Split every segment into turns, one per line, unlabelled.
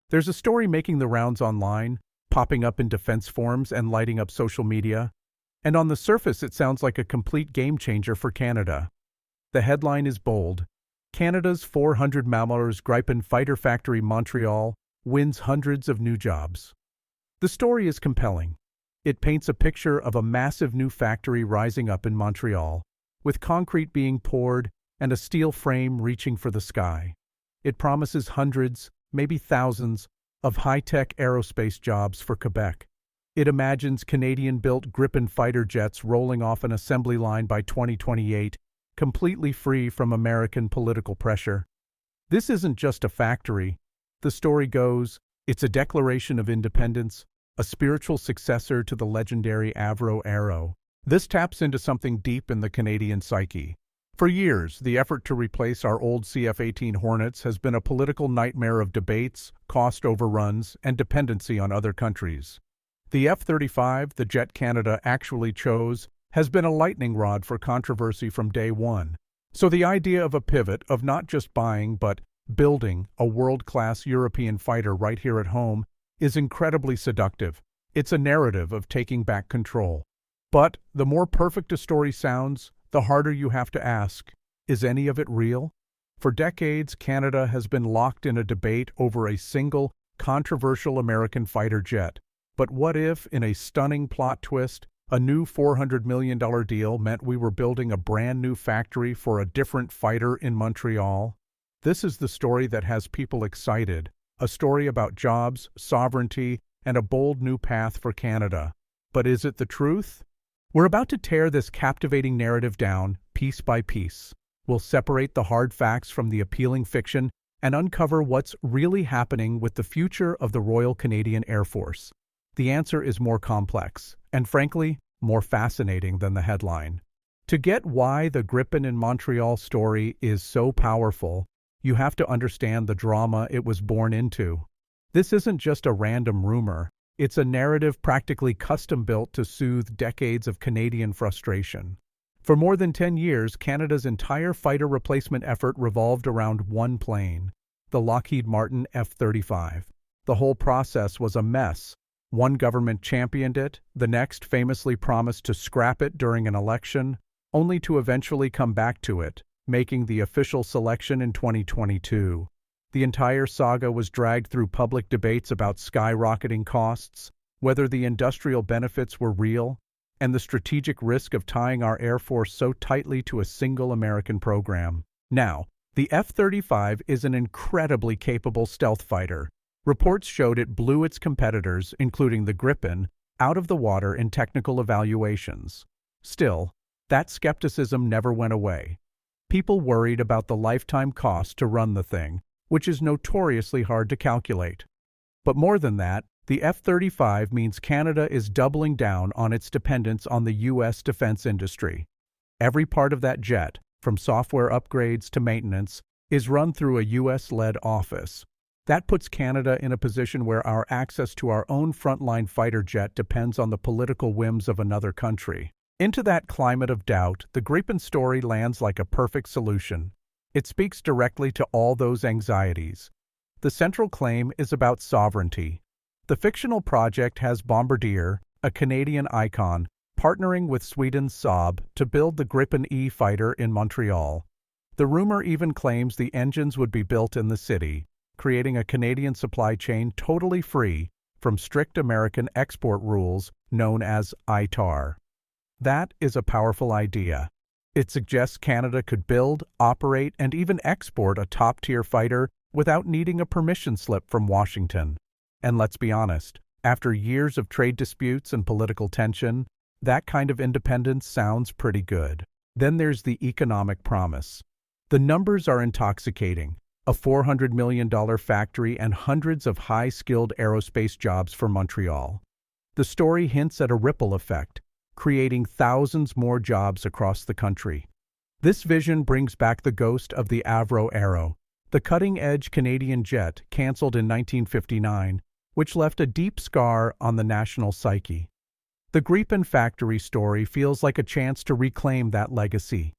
There's a story making the rounds online, popping up in defense forums and lighting up social media. And on the surface, it sounds like a complete game changer for Canada. The headline is bold. Canada's 400M Gripen fighter factory Montreal wins hundreds of new jobs. The story is compelling. It paints a picture of a massive new factory rising up in Montreal, with concrete being poured and a steel frame reaching for the sky. It promises hundreds, maybe thousands, of high-tech aerospace jobs for Quebec. It imagines Canadian-built Gripen fighter jets rolling off an assembly line by 2028, completely free from American political pressure. This isn't just a factory. The story goes, it's a declaration of independence, a spiritual successor to the legendary Avro Arrow. This taps into something deep in the Canadian psyche. For years, the effort to replace our old CF-18 Hornets has been a political nightmare of debates, cost overruns, and dependency on other countries. The F-35, the jet Canada actually chose, has been a lightning rod for controversy from day one. So the idea of a pivot, of not just buying but building a world-class European fighter right here at home, is incredibly seductive. It's a narrative of taking back control. But the more perfect a story sounds, the harder you have to ask, is any of it real? For decades, Canada has been locked in a debate over a single, controversial American fighter jet. But what if, in a stunning plot twist, a new $400 million deal meant we were building a brand new factory for a different fighter in Montreal? This is the story that has people excited, a story about jobs, sovereignty, and a bold new path for Canada. But is it the truth? We're about to tear this captivating narrative down, piece by piece. We'll separate the hard facts from the appealing fiction and uncover what's really happening with the future of the Royal Canadian Air Force. The answer is more complex, and frankly, more fascinating than the headline. To get why the Gripen in Montreal story is so powerful, you have to understand the drama it was born into. This isn't just a random rumor. It's a narrative practically custom-built to soothe decades of Canadian frustration. For more than 10 years, Canada's entire fighter replacement effort revolved around one plane, the Lockheed Martin F-35. The whole process was a mess. One government championed it, the next famously promised to scrap it during an election, only to eventually come back to it, making the official selection in 2022. The entire saga was dragged through public debates about skyrocketing costs, whether the industrial benefits were real, and the strategic risk of tying our Air Force so tightly to a single American program. Now, the F-35 is an incredibly capable stealth fighter. Reports showed it blew its competitors, including the Gripen, out of the water in technical evaluations. Still, that skepticism never went away. People worried about the lifetime cost to run the thing, which is notoriously hard to calculate. But more than that, the F-35 means Canada is doubling down on its dependence on the U.S. defense industry. Every part of that jet, from software upgrades to maintenance, is run through a U.S.-led office. That puts Canada in a position where our access to our own frontline fighter jet depends on the political whims of another country. Into that climate of doubt, the Gripen story lands like a perfect solution. It speaks directly to all those anxieties. The central claim is about sovereignty. The fictional project has Bombardier, a Canadian icon, partnering with Sweden's Saab to build the Gripen E fighter in Montreal. The rumor even claims the engines would be built in the city, creating a Canadian supply chain totally free from strict American export rules known as ITAR. That is a powerful idea. It suggests Canada could build, operate, and even export a top-tier fighter without needing a permission slip from Washington. And let's be honest, after years of trade disputes and political tension, that kind of independence sounds pretty good. Then there's the economic promise. The numbers are intoxicating. A $400 million factory and hundreds of high-skilled aerospace jobs for Montreal. The story hints at a ripple effect, creating thousands more jobs across the country. This vision brings back the ghost of the Avro Arrow, the cutting-edge Canadian jet canceled in 1959, which left a deep scar on the national psyche. The Gripen factory story feels like a chance to reclaim that legacy.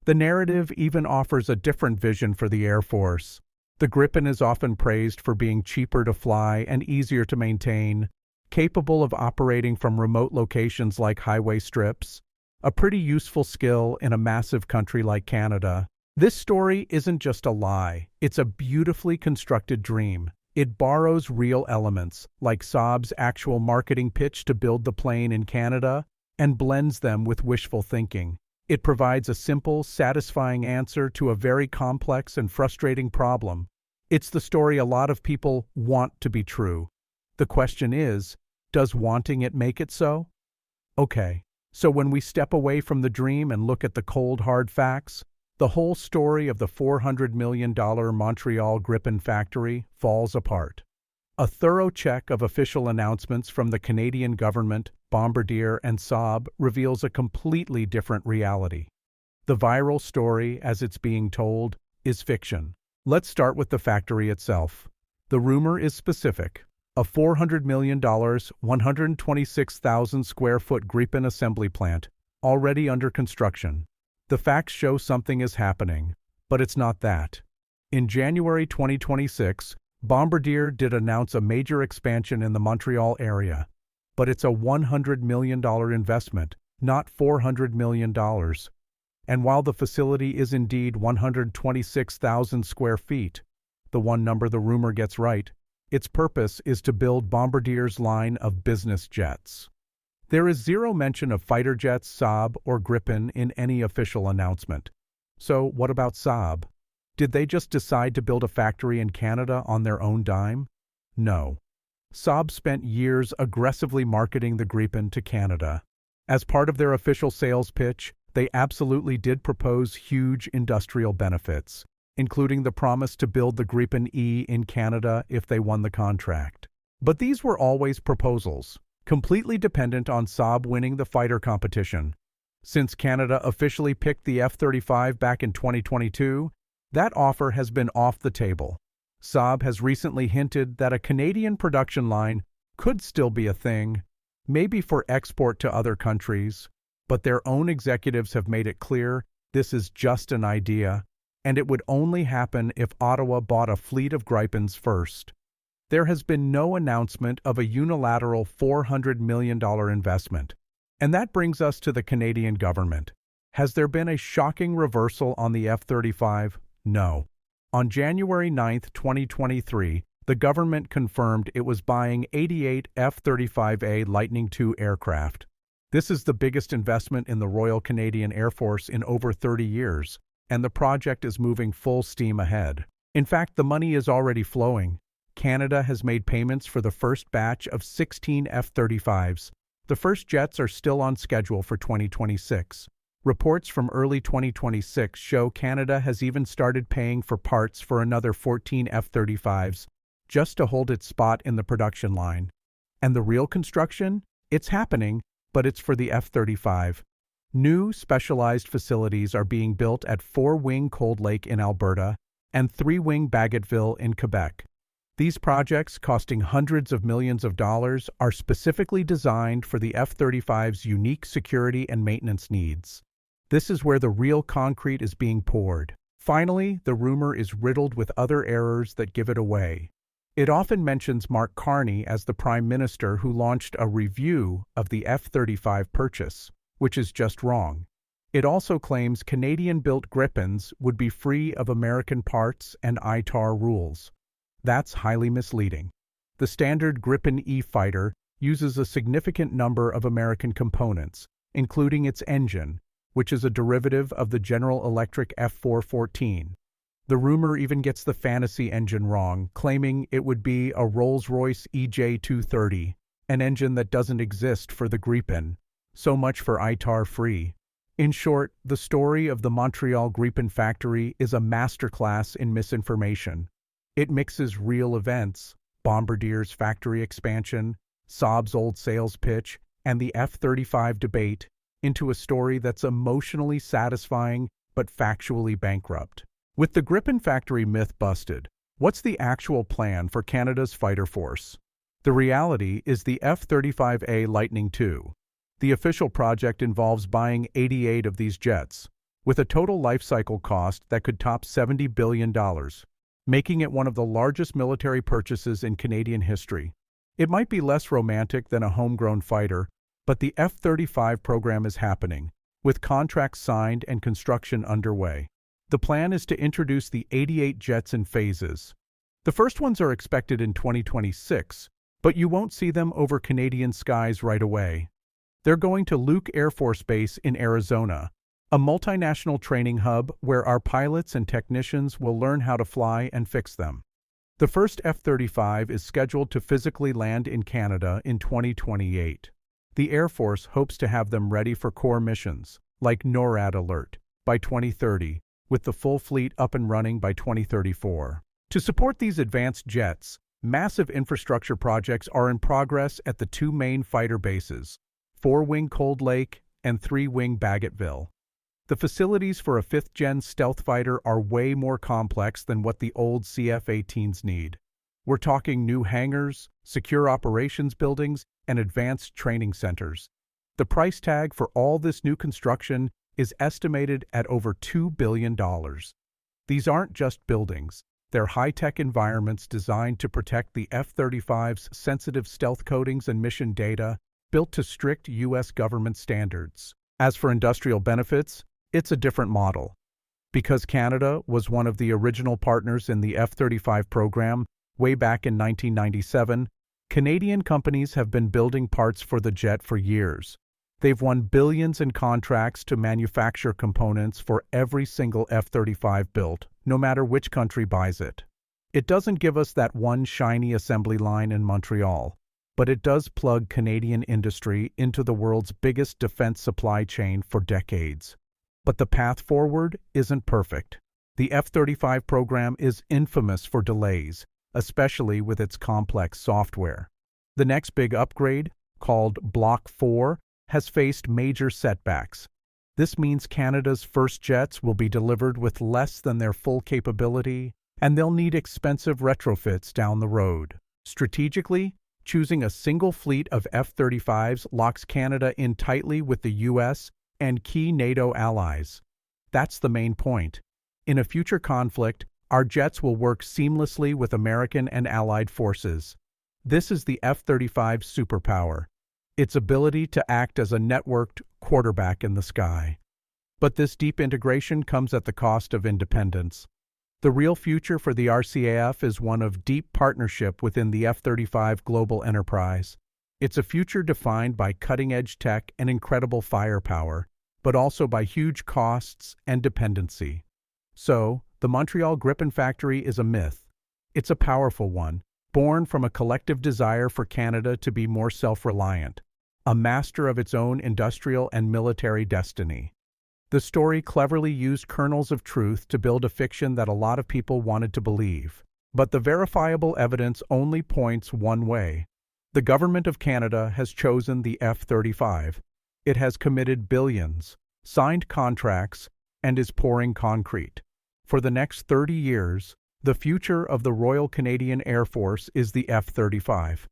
The narrative even offers a different vision for the Air Force, The Gripen is often praised for being cheaper to fly and easier to maintain, capable of operating from remote locations like highway strips, a pretty useful skill in a massive country like Canada. This story isn't just a lie, it's a beautifully constructed dream. It borrows real elements, like Saab's actual marketing pitch to build the plane in Canada, and blends them with wishful thinking. It provides a simple, satisfying answer to a very complex and frustrating problem. It's the story a lot of people want to be true. The question is, does wanting it make it so? Okay, so when we step away from the dream and look at the cold, hard facts, the whole story of the $400 million Montreal Gripen factory falls apart. A thorough check of official announcements from the Canadian government, Bombardier, and Saab reveals a completely different reality. The viral story, as it's being told, is fiction. Let's start with the factory itself. The rumor is specific. A $400 million, 126,000 square foot Gripen assembly plant, already under construction. The facts show something is happening, but it's not that. In January 2026, Bombardier did announce a major expansion in the Montreal area, but it's a $100 million investment, not $400 million. And while the facility is indeed 126,000 square feet, the one number the rumor gets right, its purpose is to build Bombardier's line of business jets. There is zero mention of fighter jets, Saab, or Gripen in any official announcement. So what about Saab? Did they just decide to build a factory in Canada on their own dime? No. Saab spent years aggressively marketing the Gripen to Canada. As part of their official sales pitch, they absolutely did propose huge industrial benefits, including the promise to build the Gripen E in Canada if they won the contract. But these were always proposals, completely dependent on Saab winning the fighter competition. Since Canada officially picked the F-35 back in 2022, that offer has been off the table. Saab has recently hinted that a Canadian production line could still be a thing, maybe for export to other countries, but their own executives have made it clear this is just an idea, and it would only happen if Ottawa bought a fleet of Gripens first. There has been no announcement of a unilateral $400 million investment. And that brings us to the Canadian government. Has there been a shocking reversal on the F-35? No. On January 9, 2023, the government confirmed it was buying 88 F-35A Lightning II aircraft. This is the biggest investment in the Royal Canadian Air Force in over 30 years, and the project is moving full steam ahead. In fact, the money is already flowing. Canada has made payments for the first batch of 16 F-35s. The first jets are still on schedule for 2026. Reports from early 2026 show Canada has even started paying for parts for another 14 F-35s, just to hold its spot in the production line. And the real construction? It's happening, but it's for the F-35. New, specialized facilities are being built at 4-Wing Cold Lake in Alberta and 3-Wing Bagotville in Quebec. These projects, costing hundreds of millions of dollars, are specifically designed for the F-35's unique security and maintenance needs. This is where the real concrete is being poured. Finally, the rumor is riddled with other errors that give it away. It often mentions Mark Carney as the Prime Minister who launched a review of the F-35 purchase, which is just wrong. It also claims Canadian-built Gripens would be free of American parts and ITAR rules. That's highly misleading. The standard Gripen E fighter uses a significant number of American components, including its engine, which is a derivative of the General Electric F414. The rumor even gets the fantasy engine wrong, claiming it would be a Rolls-Royce EJ230, an engine that doesn't exist for the Gripen. So much for ITAR-free. In short, the story of the Montreal Gripen factory is a masterclass in misinformation. It mixes real events, Bombardier's factory expansion, Saab's old sales pitch, and the F-35 debate, into a story that's emotionally satisfying but factually bankrupt. With the Gripen factory myth busted, what's the actual plan for Canada's fighter force? The reality is the F-35A Lightning II. The official project involves buying 88 of these jets, with a total life cycle cost that could top $70 billion. making it one of the largest military purchases in Canadian history. It might be less romantic than a homegrown fighter, but the F-35 program is happening, with contracts signed and construction underway. The plan is to introduce the 88 jets in phases. The first ones are expected in 2026, but you won't see them over Canadian skies right away. They're going to Luke Air Force Base in Arizona, a multinational training hub where our pilots and technicians will learn how to fly and fix them. The first F-35 is scheduled to physically land in Canada in 2028. The Air Force hopes to have them ready for core missions, like NORAD Alert, by 2030, with the full fleet up and running by 2034. To support these advanced jets, massive infrastructure projects are in progress at the two main fighter bases, 4-wing Cold Lake and 3-wing Bagotville. The facilities for a 5th-gen stealth fighter are way more complex than what the old CF-18s need. We're talking new hangars, secure operations buildings, and advanced training centers. The price tag for all this new construction is estimated at over $2 billion. These aren't just buildings. They're high-tech environments designed to protect the F-35's sensitive stealth coatings and mission data, built to strict U.S. government standards. As for industrial benefits, it's a different model. Because Canada was one of the original partners in the F-35 program way back in 1997, Canadian companies have been building parts for the jet for years. They've won billions in contracts to manufacture components for every single F-35 built, no matter which country buys it. It doesn't give us that one shiny assembly line in Montreal, but it does plug Canadian industry into the world's biggest defense supply chain for decades. But the path forward isn't perfect. The F-35 program is infamous for delays, especially with its complex software. The next big upgrade, called Block 4, has faced major setbacks. This means Canada's first jets will be delivered with less than their full capability, and they'll need expensive retrofits down the road. Strategically, choosing a single fleet of F-35s locks Canada in tightly with the U.S. and key NATO allies. That's the main point. In a future conflict, our jets will work seamlessly with American and allied forces. This is the F-35's superpower, its ability to act as a networked quarterback in the sky. But this deep integration comes at the cost of independence. The real future for the RCAF is one of deep partnership within the F-35 global enterprise. It's a future defined by cutting-edge tech and incredible firepower, but also by huge costs and dependency. So, the Montreal Gripen factory is a myth. It's a powerful one, born from a collective desire for Canada to be more self-reliant, a master of its own industrial and military destiny. The story cleverly used kernels of truth to build a fiction that a lot of people wanted to believe. But the verifiable evidence only points one way. The Government of Canada has chosen the F-35. It has committed billions, signed contracts, and is pouring concrete. For the next 30 years, the future of the Royal Canadian Air Force is the F-35.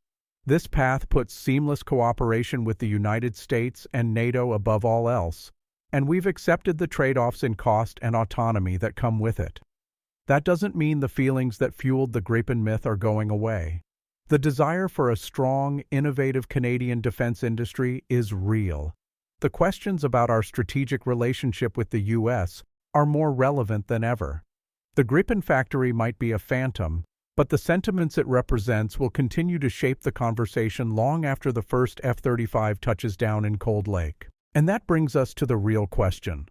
This path puts seamless cooperation with the United States and NATO above all else, and we've accepted the trade-offs in cost and autonomy that come with it. That doesn't mean the feelings that fueled the Gripen myth are going away. The desire for a strong, innovative Canadian defense industry is real. The questions about our strategic relationship with the U.S. are more relevant than ever. The Gripen factory might be a phantom, but the sentiments it represents will continue to shape the conversation long after the first F-35 touches down in Cold Lake. And that brings us to the real question.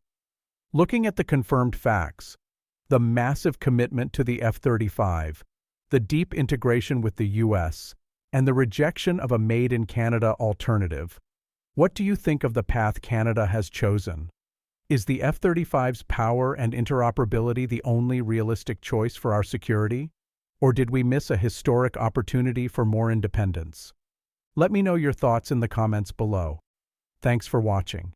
Looking at the confirmed facts, the massive commitment to the F-35, the deep integration with the U.S., and the rejection of a made-in-Canada alternative, what do you think of the path Canada has chosen? Is the F-35's power and interoperability the only realistic choice for our security? Or did we miss a historic opportunity for more independence? Let me know your thoughts in the comments below. Thanks for watching.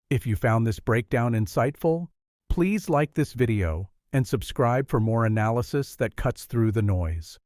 If you found this breakdown insightful, please like this video and subscribe for more analysis that cuts through the noise.